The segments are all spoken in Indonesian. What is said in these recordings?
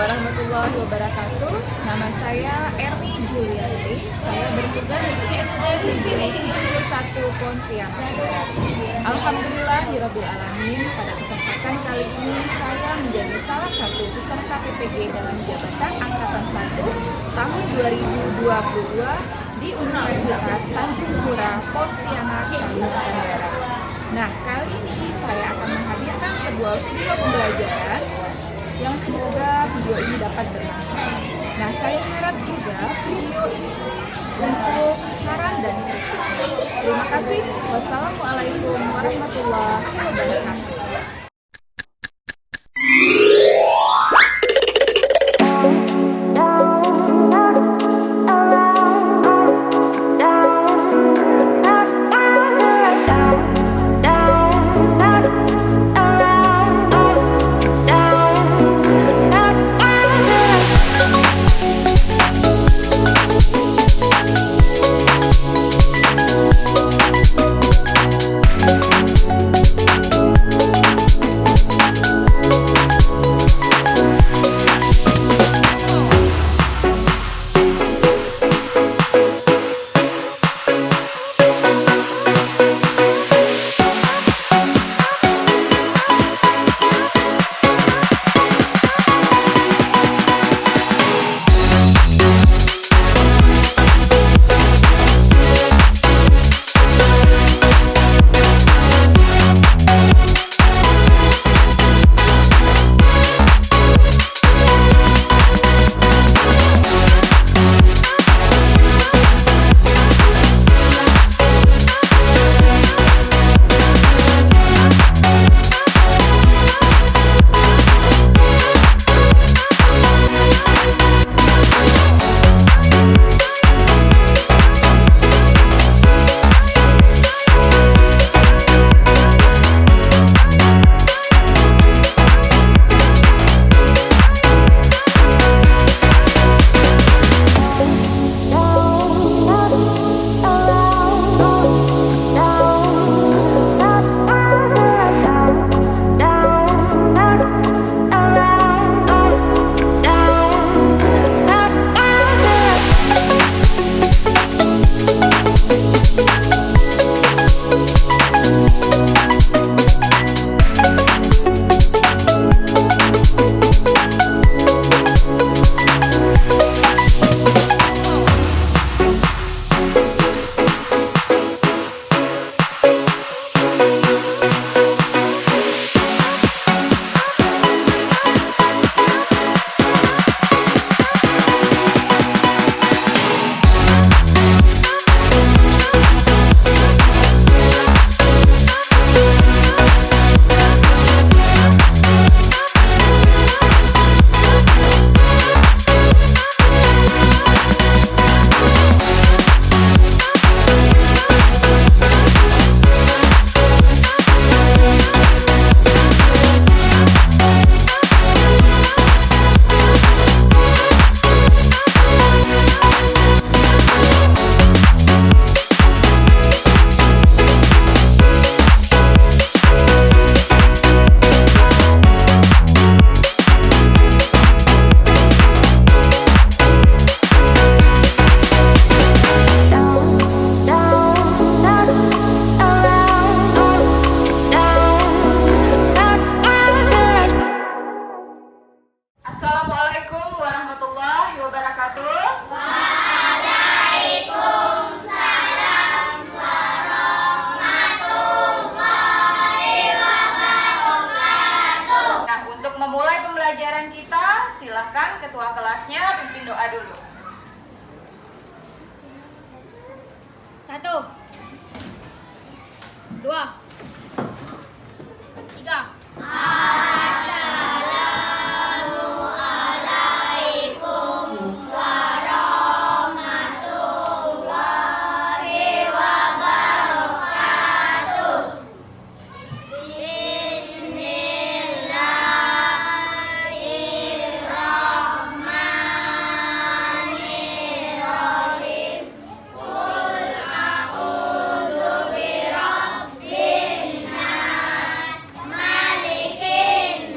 warahmatullahi wabarakatuh. Nama saya Erni Juliati. Saya bertugas di SD Negeri 71 Pontianak. Alhamdulillahirabbil alamin. Pada kesempatan kali ini saya menjadi salah satu peserta PPG dalam jabatan angkatan 1 tahun 2022 di Universitas Tanjung Pura Pontianak, Kalimantan Barat. Nah, kali ini saya akan menghadirkan sebuah video pembelajaran yang semoga video ini dapat bermanfaat. Nah, saya harap juga video ini untuk saran dan kritiknya. Terima kasih. Wassalamualaikum warahmatullahi wabarakatuh. Assalamualaikum warahmatullahi wabarakatuh. Waalaikumsalam warahmatullahi wabarakatuh. Nah, untuk memulai pembelajaran kita, silakan ketua kelasnya pimpin doa dulu. 1 2 3. Assalamualaikum warahmatullahi wabarakatuh. Bismillahirrahmanirrahim. Qul a'udzu birabbil nas, malikin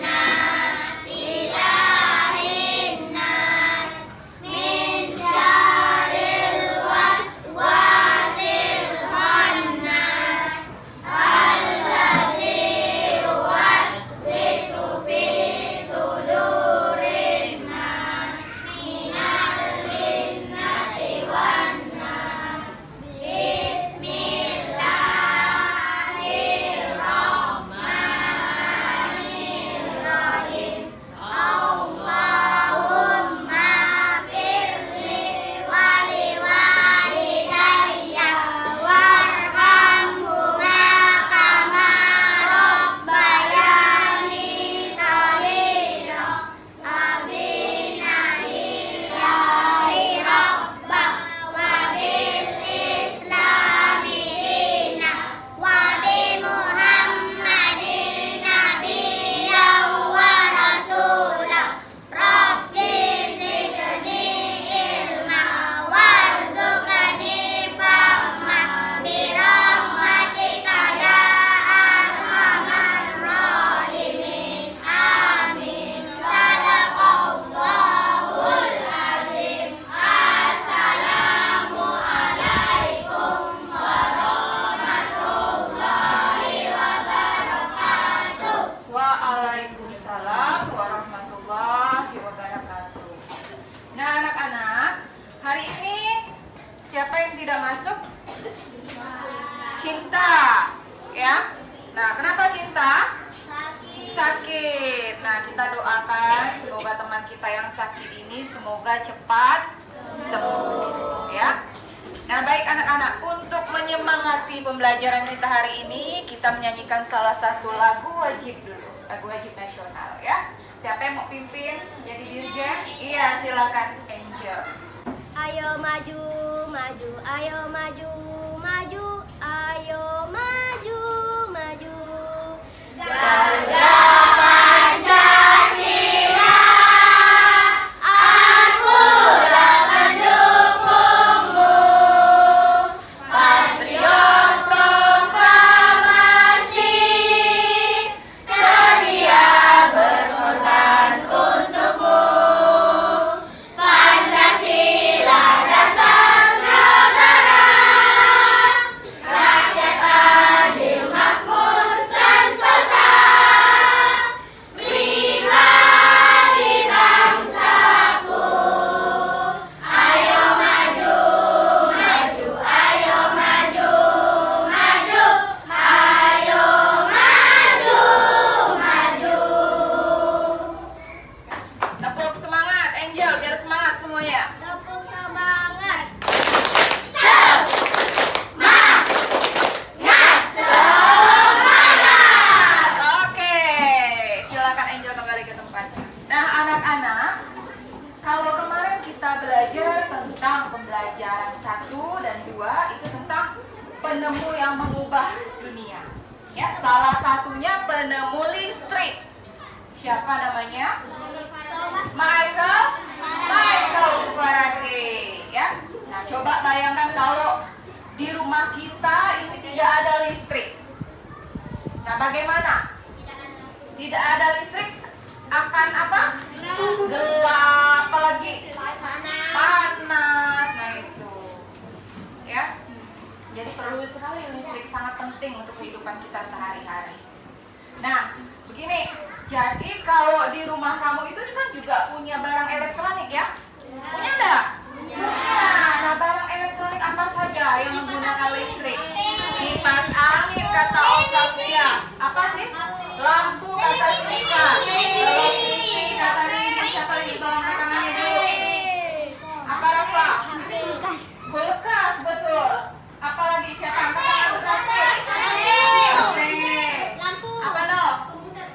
semoga cepat sembuh ya. Nah, baik anak-anak, untuk menyemangati pembelajaran kita hari ini, kita menyanyikan salah satu lagu wajib dulu, lagu wajib nasional ya. Siapa yang mau pimpin jadi dirjen? Iya, silakan Angel. Ayo maju, maju, ayo maju, maju, ayo maju, maju. Garuda Pancasila, akulah pendukungmu. Patriot proklamasi, sedia berkorban untukmu. Pancasila dasar negara, rakyat adil makmur sentosa, pribadi bangsaku. Ayo maju, maju, ayo maju, maju, ayo maju, maju. Tepuk semangat Angel, biar semangat semuanya. Tepuk semangat. Oke, silakan Angel kembali ke tempatnya. Nah, anak-anak, kalau kemarin kita belajar tentang pembelajaran 1 dan 2 itu tentang penemu yang mengubah dunia. Ya, salah satunya penemu listrik. Siapa namanya? Michael Faraday ya. Nah, coba bayangkan kalau di rumah kita ini tidak ada listrik. Nah, bagaimana? Tidak ada listrik akan apa? Gelap, apalagi panas. Nah, itu. Ya. Jadi perlu sekali listrik, sangat penting untuk kehidupan kita sehari-hari. Nah, begini. Jadi kalau di rumah kamu itu kan juga punya barang elektronik ya? Punya enggak? Punya. Nah, barang elektronik apa saja yang menggunakan listrik? Kipas angin kata Octavia. Apa sih? Lampu kata Sika. Televisi kata Ringgit. Siapa lagi tolong angkat tangannya dulu? Apa Rafa? Kulkas, betul. Apalagi siapa angkat tangan terakhir? Oke. Apa no?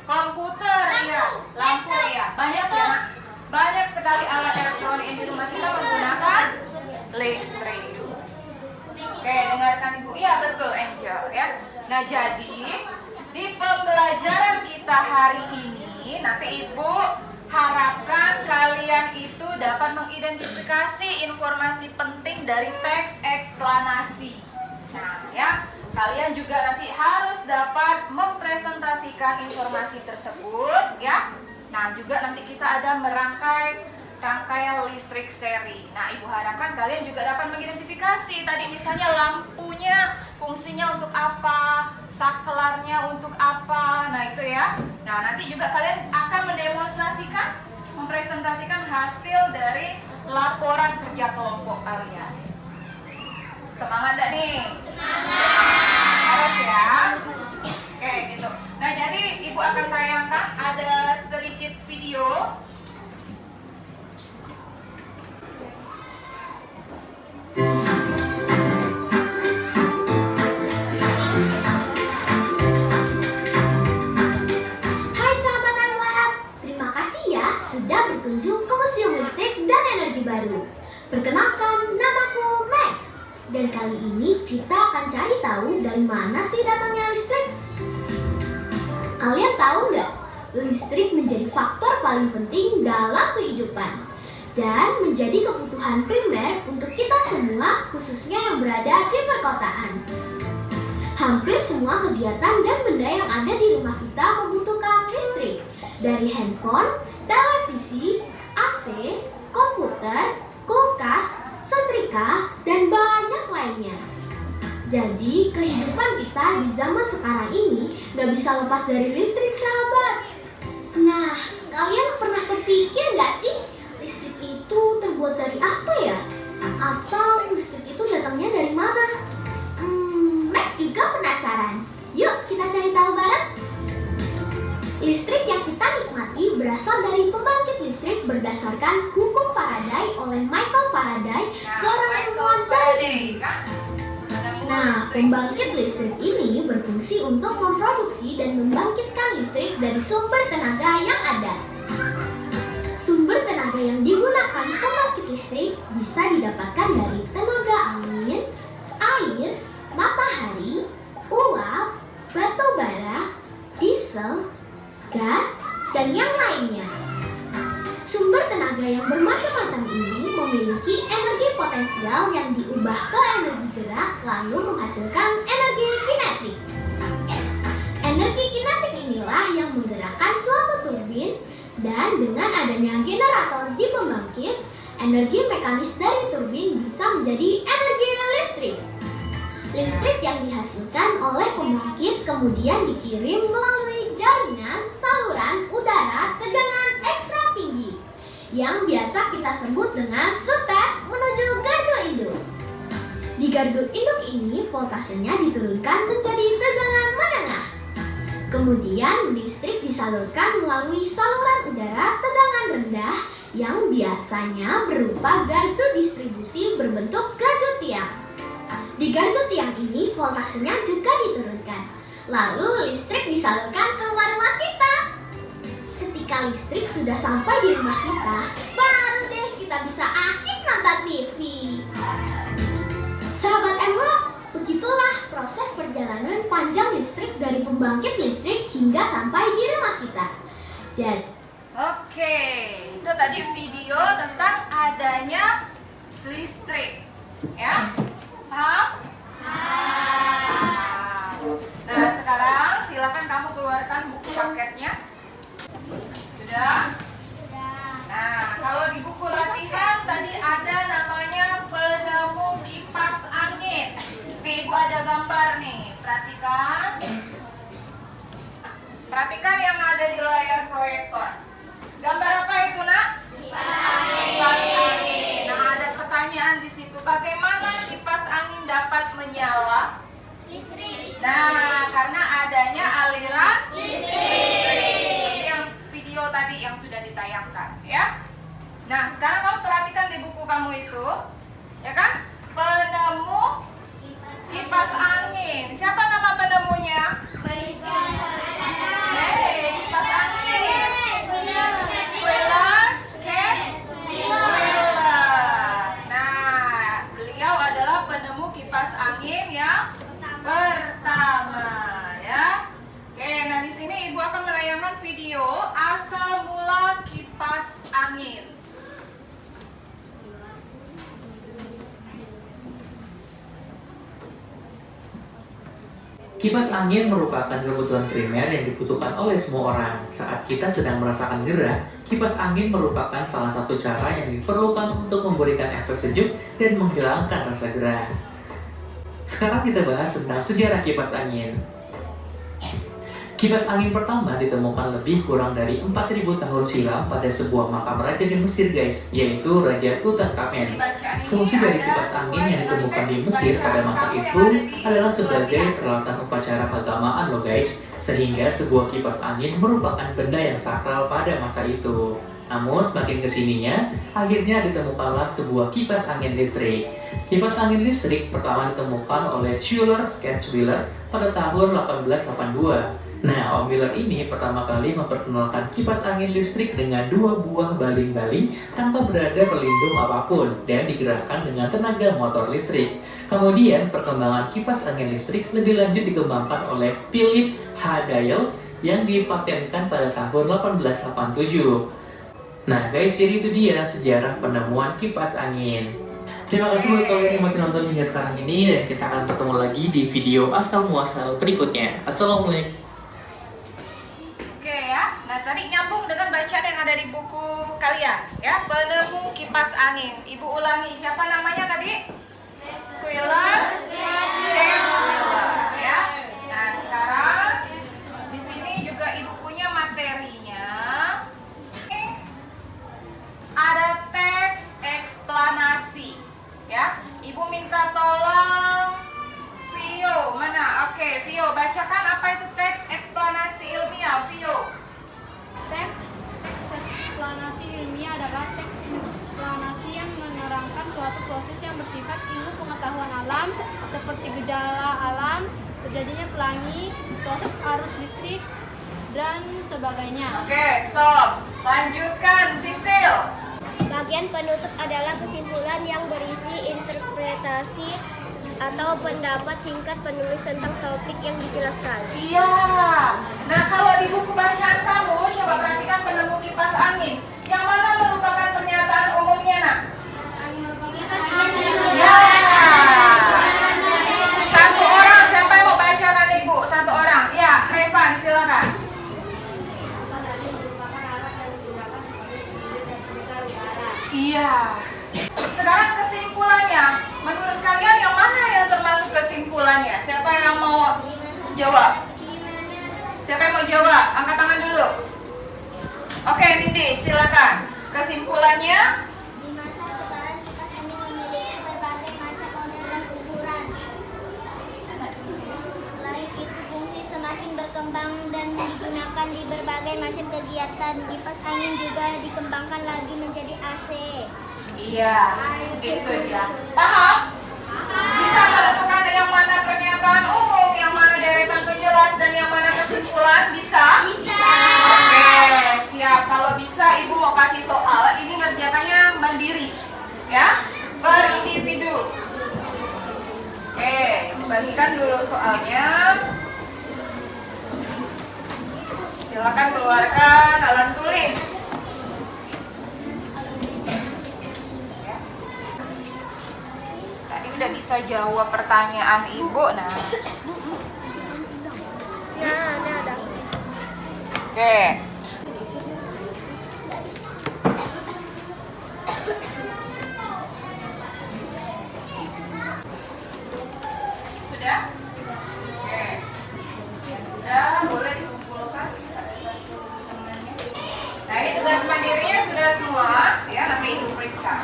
Komputer, iya. Lampu, iya. Banyak ya, Nak? Banyak sekali alat elektronik yang di rumah kita menggunakan listrik. Oke, dengarkan Ibu. Iya, betul Angel ya. Nah, jadi di pembelajaran kita hari ini, nanti Ibu harapkan kalian itu dapat mengidentifikasi informasi penting dari teks eksplanasi. Nah, ya. Kalian juga nanti harus dapat mempresentasikan informasi tersebut ya. Nah, juga nanti kita ada merangkai rangkaian listrik seri. Nah, Ibu harapkan kalian juga dapat mengidentifikasi tadi misalnya lampunya fungsinya untuk apa, saklarnya untuk apa. Nah, itu ya. Nah, nanti juga kalian akan mendemonstrasikan, mempresentasikan hasil dari laporan kerja kelompok kalian. Semangat gak nih? Harus ya. Oke, gitu. Nah, jadi Ibu akan tayangkan ada sedikit video. Hai sahabat Anwar, terima kasih ya sudah berkunjung ke Museum Listrik dan Energi Baru. Perkenalkan, namaku Max. Dan kali ini kita akan cari tahu dari mana sih datangnya listrik. Kalian tahu nggak? Listrik menjadi faktor paling penting dalam kehidupan dan menjadi kebutuhan primer untuk kita semua, khususnya yang berada di perkotaan. Hampir semua kegiatan dan benda yang ada di rumah kita membutuhkan listrik, dari handphone, televisi, AC, komputer, kulkas, setrika, dan banyak lainnya. Jadi, kehidupan kita di zaman sekarang ini gak bisa lepas dari listrik, sahabat. Nah, kalian pernah terpikir gak sih listrik itu terbuat dari apa ya? Atau listrik itu datangnya dari mana? Max juga penasaran. Yuk kita cari tahu bareng. Listrik yang kita nikmati berasal dari pembangkit listrik berdasarkan hukum Faraday oleh Michael Faraday, seorang ilmuwan dari Inggris. Nah, pembangkit listrik ini berfungsi untuk memproduksi dan membangkitkan listrik dari sumber tenaga yang ada. Sumber tenaga yang digunakan pembangkit listrik bisa didapatkan dari tenaga angin, air, matahari, uap, batu bara, diesel, gas, dan yang lainnya. Sumber tenaga yang bermacam-macam ini memiliki energi potensial yang diubah ke energi gerak lalu menghasilkan energi kinetik. Energi kinetik inilah yang menggerakkan suatu turbin, dan dengan adanya generator di pembangkit, energi mekanis dari turbin bisa menjadi energi listrik. Listrik yang dihasilkan oleh pembangkit kemudian dikirim melalui jaringan saluran udara tegangan ekstra tinggi yang biasa kita sebut dengan sutet menuju gardu induk. Di gardu induk ini voltasenya diturunkan menjadi tegangan menengah. Kemudian listrik disalurkan melalui saluran udara tegangan rendah yang biasanya berupa gardu distribusi berbentuk gardu tiang. Di gardu tiang ini voltasenya juga diturunkan. Lalu listrik disalurkan ke rumah-rumah kita. Ketika listrik sudah sampai di rumah kita, baru deh kita bisa asyik nonton TV. Sahabat Emlok, begitulah proses perjalanan panjang listrik dari pembangkit listrik hingga sampai di rumah kita. Jadi, Oke, itu tadi video tentang adanya listrik, ya. Paham? Nah, sekarang silakan kamu keluarkan buku paketnya. Sudah? Nah, kalau di buku latihan tadi ada namanya penemu kipas angin. Nih, Ibu ada gambar nih. Perhatikan. Perhatikan yang ada di layar proyektor. Gambar apa itu, Nak? Kipas angin. Nah, ada pertanyaan di situ. Bagaimana kipas angin dapat menyala? listrik. Nah, karena adanya aliran listrik. Yang video tadi yang sudah ditayangkan, ya. Nah, sekarang kamu perhatikan di buku kamu itu, ya kan? Penemu kipas angin. Siapa nama penemunya? Hei, kipas angin. Squealer, Nah, beliau adalah penemu kipas angin yang pertama, ya. Oke, nah di sini Ibu akan menayangkan video asal mula kipas angin. Kipas angin merupakan kebutuhan primer yang dibutuhkan oleh semua orang. Saat kita sedang merasakan gerah, kipas angin merupakan salah satu cara yang diperlukan untuk memberikan efek sejuk dan menghilangkan rasa gerah. Sekarang kita bahas tentang sejarah kipas angin. Kipas angin pertama ditemukan lebih kurang dari 4.000 tahun silam pada sebuah makam raja di Mesir, guys, yaitu Raja Tutankhamen. Fungsi dari kipas angin yang ditemukan di Mesir pada masa itu adalah sebagai peralatan upacara keagamaan loh guys, sehingga sebuah kipas angin merupakan benda yang sakral pada masa itu. Namun semakin kesininya, akhirnya ditemukanlah sebuah kipas angin listrik. Kipas angin listrik pertama ditemukan oleh Schuyler Scatchwiller pada tahun 1882. Nah, Om Miller ini pertama kali memperkenalkan kipas angin listrik dengan 2 buah baling-baling tanpa berada pelindung apapun dan digerakkan dengan tenaga motor listrik. Kemudian, perkembangan kipas angin listrik lebih lanjut dikembangkan oleh Philip H. Dial yang dipatenkan pada tahun 1887. Nah guys, jadi itu dia sejarah penemuan kipas angin. Terima kasih buat kalian yang masih nonton hingga sekarang ini, dan kita akan bertemu lagi di video asal muasal berikutnya. Assalamualaikum. Oke ya, nah tadi nyambung dengan bacaan yang ada di buku kalian, ya. Penemu kipas angin. Ibu ulangi, siapa namanya tadi? Schuyler Scatchwiller, ya. Nah sekarang di sini juga ibu punya materinya. Ada teks eksplanasi, ya. Ibu minta tolong Vio, mana? Oke, Vio, bacakan apa itu teks eksplanasi ilmiah, Vio. Teks eksplanasi ilmiah adalah teks eksplanasi yang menerangkan suatu proses yang bersifat ilmu pengetahuan alam seperti gejala alam, terjadinya pelangi, proses arus listrik, dan sebagainya. Oke, stop. Lanjutkan, Sisil. Bagian penutup adalah kesimpulan yang berisi interpretasi atau pendapat singkat penulis tentang topik yang dijelaskan. Iya. Nah, kalau di buku bacaan kamu, coba perhatikan penemu kipas angin. Yang mana merupakan pernyataan umumnya, nak? Ya. Satu orang, siapa yang mau bacakan ibu? Satu orang. Ya, Revan, silakan. Iya. Sekarang kesimpulannya. Menurut kalian yang mana yang termasuk kesimpulannya? Siapa yang mau jawab? Siapa yang mau jawab? Angkat tangan dulu. Oke, Nindi, silakan. Kesimpulannya? Di masa sekarang kipas angin memiliki berbagai macam model dan ukuran. Selain itu fungsi semakin berkembang dan digunakan di berbagai macam kegiatan. Kipas angin juga dikembangkan lagi menjadi AC. Iya, gitu ya. Paham? Bisa menentukan yang mana pernyataan umum, yang mana deretan penjelas, dan yang mana kesimpulan? Bisa? Bisa. Oke, siap. Kalau bisa, ibu mau kasih soal. Ini ngerjakannya mandiri, ya, berindividu. Oke, bagikan dulu soalnya. Silakan keluarkan alat tulis. Tadi udah bisa jawab pertanyaan ibu, nah. Nah, ada. Oke. Sudah? Oke. Ya, sudah, boleh dikumpulkan pada satu temannya. Nah, ini tugas mandirinya sudah semua, ya, nanti ibu periksa.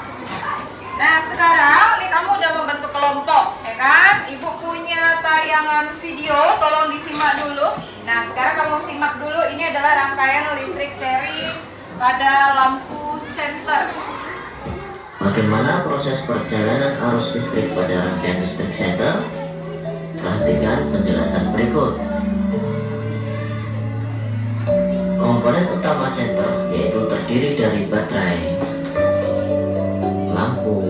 Nah, sekarang ini kamu udah membentuk kelompok, ya kan? Ibu punya tayangan video, tolong disimak dulu. Nah, sekarang kamu simak dulu, ini adalah rangkaian listrik seri pada lampu senter. Bagaimana proses perjalanan arus listrik pada rangkaian listrik senter? Perhatikan penjelasan berikut. Komponen utama senter yaitu terdiri dari baterai, lampu,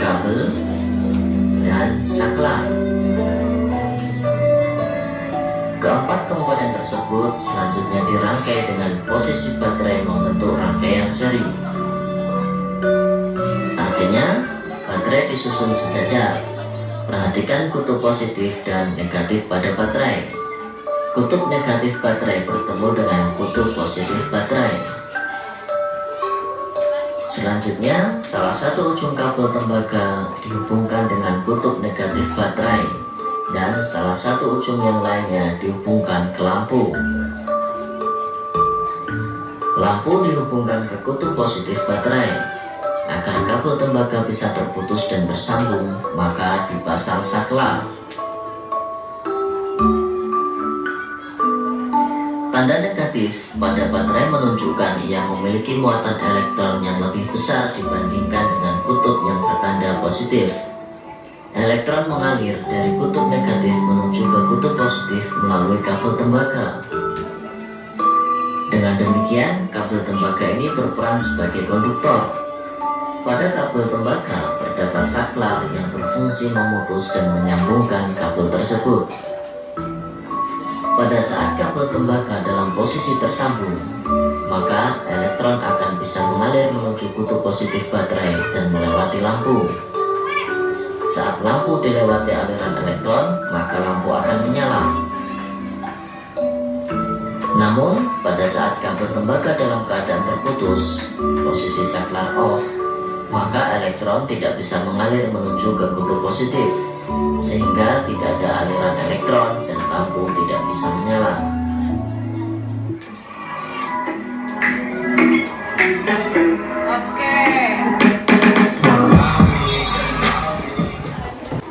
kabel, dan saklar. Keempat komponen tersebut selanjutnya dirangkai dengan posisi baterai membentuk rangkaian seri. Artinya, baterai disusun sejajar. Perhatikan kutub positif dan negatif pada baterai. Kutub negatif baterai bertemu dengan kutub positif baterai. Selanjutnya, salah satu ujung kabel tembaga dihubungkan dengan kutub negatif baterai dan salah satu ujung yang lainnya dihubungkan ke lampu. Lampu dihubungkan ke kutub positif baterai. Agar kabel tembaga bisa terputus dan bersambung, maka dipasang saklar. Tanda negatif pada baterai menunjukkan ia memiliki muatan elektron yang lebih besar dibandingkan dengan kutub yang bertanda positif. Elektron mengalir dari kutub negatif menuju ke kutub positif melalui kabel tembaga. Dengan demikian, kabel tembaga ini berperan sebagai konduktor. Pada kabel tembaga terdapat saklar yang berfungsi memutus dan menyambungkan kabel tersebut. Pada saat kabel tembaga dalam posisi tersambung, maka elektron akan bisa mengalir menuju kutub positif baterai dan melewati lampu. Saat lampu dilewati aliran elektron, maka lampu akan menyala. Namun, pada saat kabel tembaga dalam keadaan terputus, posisi saklar off, maka elektron tidak bisa mengalir menuju ke kutub positif, sehingga tidak ada aliran elektron dan lampu tidak bisa menyala. Oke.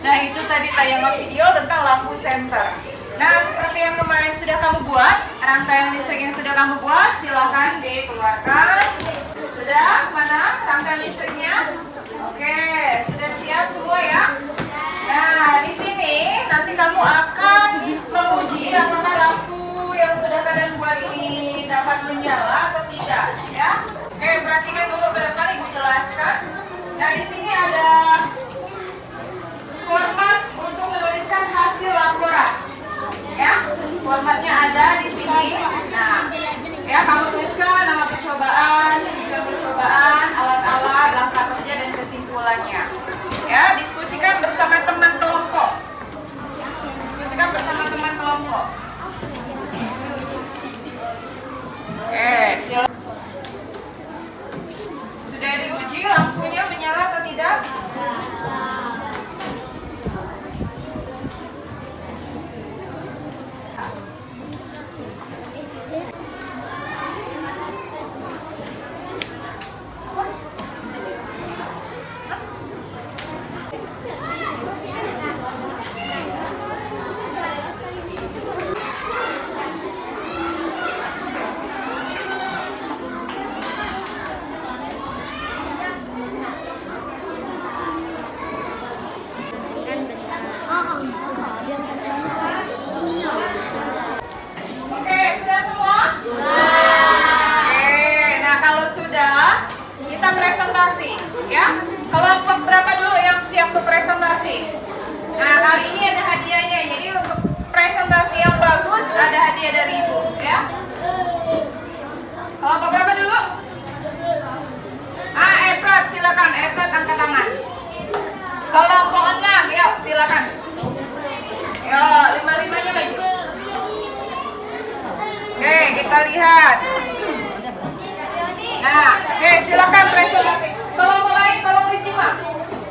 Nah, itu tadi tayangan video tentang lampu senter. Nah, seperti yang kemarin sudah kamu buat, rangkaian listrik yang sudah kamu buat, silahkan dikeluarkan. Sudah? Mana rangkaian listriknya? lampunya menyala atau tidak? Oke, sudah semua? Oke, nah kalau sudah, kita presentasi, ya. Kelompok berapa dulu yang siap untuk presentasi? Nah, kali ini ada hadiahnya. Jadi untuk presentasi yang bagus ada hadiah dari Ibu, ya. Kelompok berapa dulu? Efrat, silakan. Efrat angkat tangan. Kelompok 6, yuk silakan. Yuk, 5-5-nya maju. Oke, kita lihat. Nah, oke, silakan presentasi. Kelompok lain tolong disimak.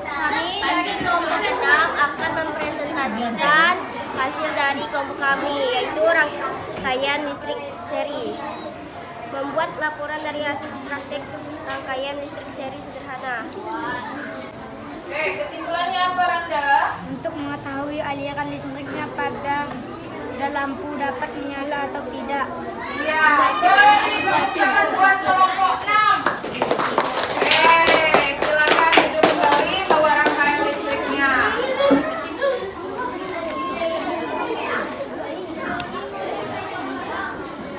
Kami dari kelompok 6 akan mempresentasikan hasil dari kelompok kami, yaitu rangkaian listrik seri. Membuat laporan dari hasil praktek rangkaian listrik seri sederhana. Oke, kesimpulannya apa, Randa? Untuk mengetahui aliran listriknya pada lampu dapat menyala atau tidak. Iya, beri tepuk tangan buat kelompok 6. Oke, silakan hidup kembali bawa rangkaian listriknya.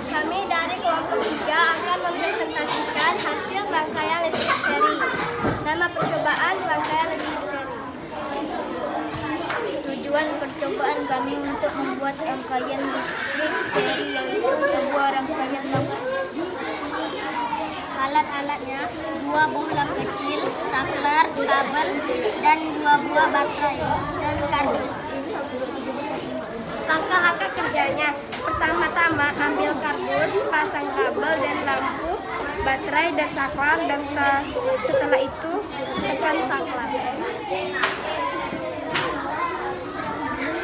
Kami dari kelompok 3 akan mempresentasikan hasil rangkaian listrik seri. Nama percobaan rangkaian listrik seri. Tujuan percobaan kami untuk membuat rangkaian listrik seri yaitu sebuah rangkaian lampu. Alat-alatnya 2 buah lampu kecil, saklar, kabel, dan 2 buah baterai dan kardus. Langkah-langkah kerjanya, pertama-tama ambil kardus, pasang kabel dan lampu, baterai dan saklar, dan setelah itu tekan saklar.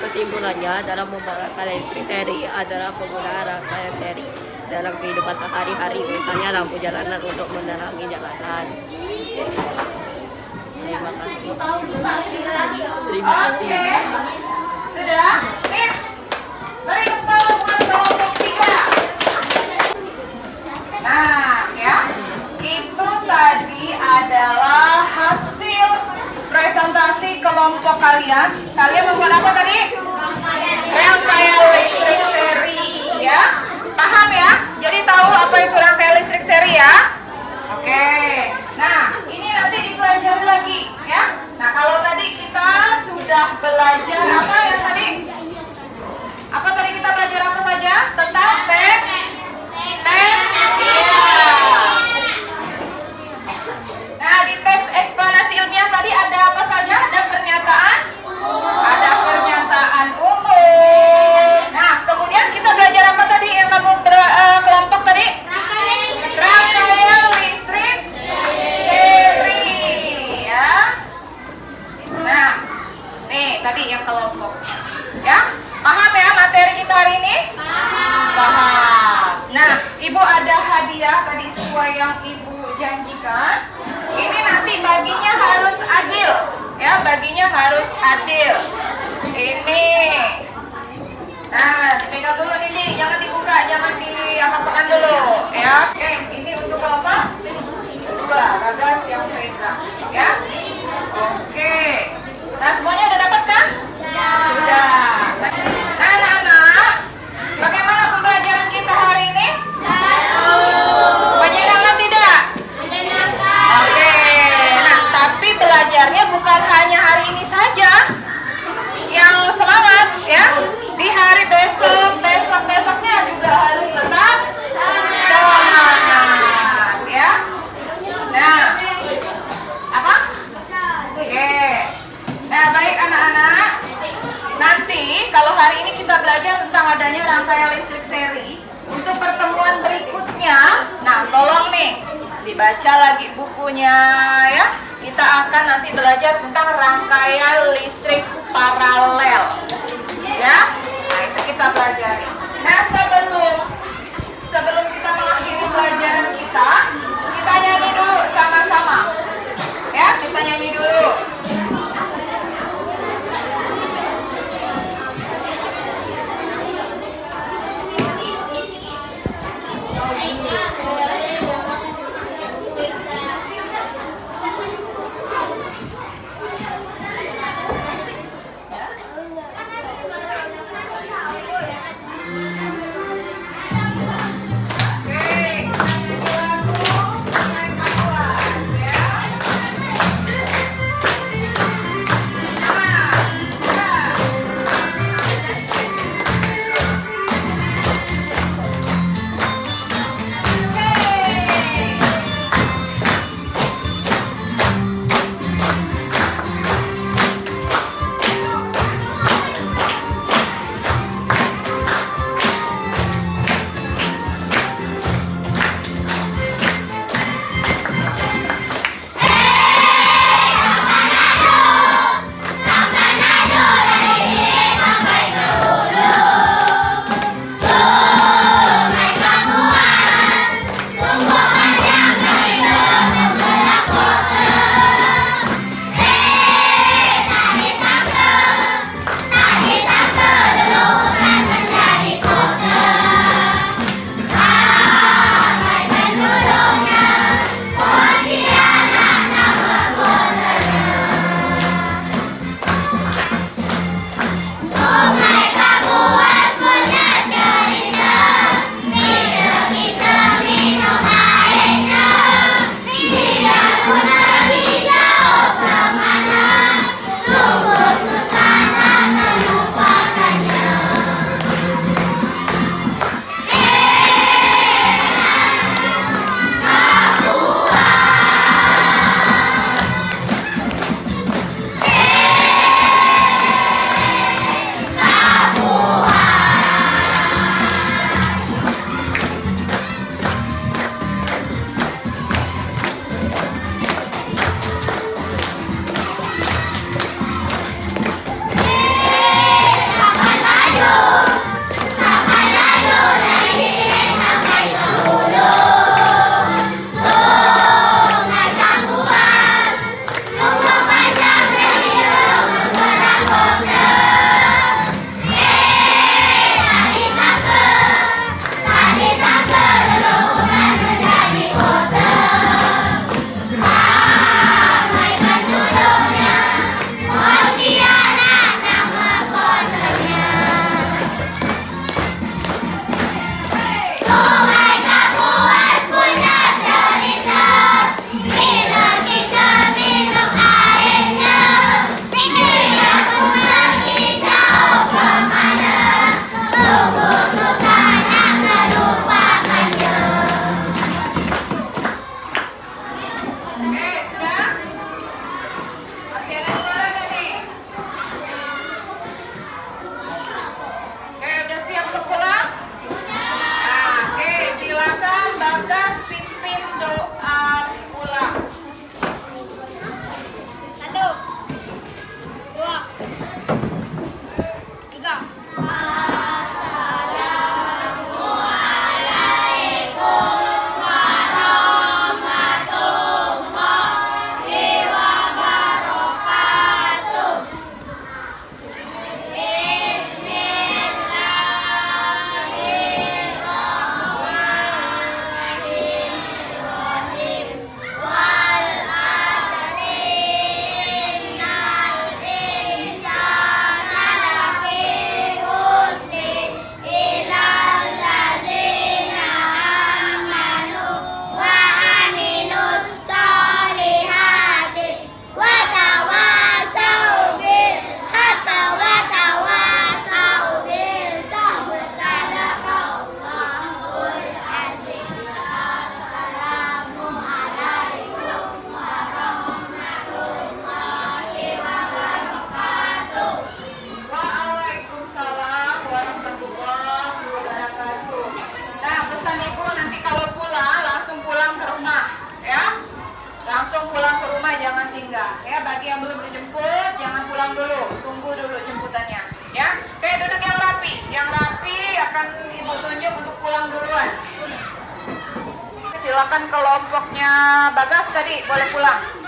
Kesimpulannya, dalam membuat listrik seri adalah penggunaan rangkaian seri dalam kehidupan sehari-hari, misalnya lampu jalanan untuk menerangi jalanan. Terima kasih. Terima kasih. Oke, sudah? Nih, beri tepuk tangan buat kelompok 3. Nah, ya, itu tadi adalah hasil presentasi kelompok kalian. Kalian membuat apa tadi? Rangkaian listrik seri, ya. Paham ya? Jadi tahu apa itu rangkaian listrik seri ya? Oke. Nah, ini nanti dipelajari lagi, ya. Nah, kalau tadi kita sudah belajar apa yang tadi? Apa tadi kita belajar apa saja? Tentang teks. Ya. Nah, di teks eksplanasi ilmiah tadi ada apa saja? Ada pernyataan? Ada pernyataan umum. Nah, kemudian kita belajar apa tadi yang kamu kelompok tadi? Rangkaian listrik seri, ya. Nah, nih tadi yang kelompok, ya. Paham ya materi kita hari ini? Paham. Nah, Ibu ada hadiah tadi sesuai yang Ibu janjikan. Ini nanti baginya harus adil, ya. Baginya harus adil. Ini. Nah, dipegang dulu nih, jangan dibuka, jangan diapa-apakan dulu, ya. Oke, ini untuk kelompok 2, Bagas yang pegang, ya. Oke. Nah, semuanya udah dapat kan? Sudah. Nah, anak-anak, bagaimana pembelajaran kita hari ini? Menyenangkan tidak? Oke. Nah, tapi belajarnya bukan hanya hari ini saja. Yang semangat, ya. Di hari besoknya juga harus tetap semangat, ya. Nah, apa? Oke. Nah, baik anak-anak. Nanti kalau hari ini kita belajar tentang adanya rangkaian listrik seri, untuk pertemuan berikutnya, nah tolong nih dibaca lagi bukunya, ya. kita akan nanti belajar tentang rangkaian listrik paralel. Ya, nah itu kita pelajari. Nah sebelum kita mengakhiri pelajaran kita nyanyi dulu sama-sama. Ya, kita nyanyi dulu. Oke, lagu ya. Bagi yang belum dijemput jangan pulang dulu, tunggu dulu jemputannya ya. Oke, duduk yang rapi akan ibu tunjuk untuk pulang duluan. Silakan kelompoknya Bagas tadi boleh pulang.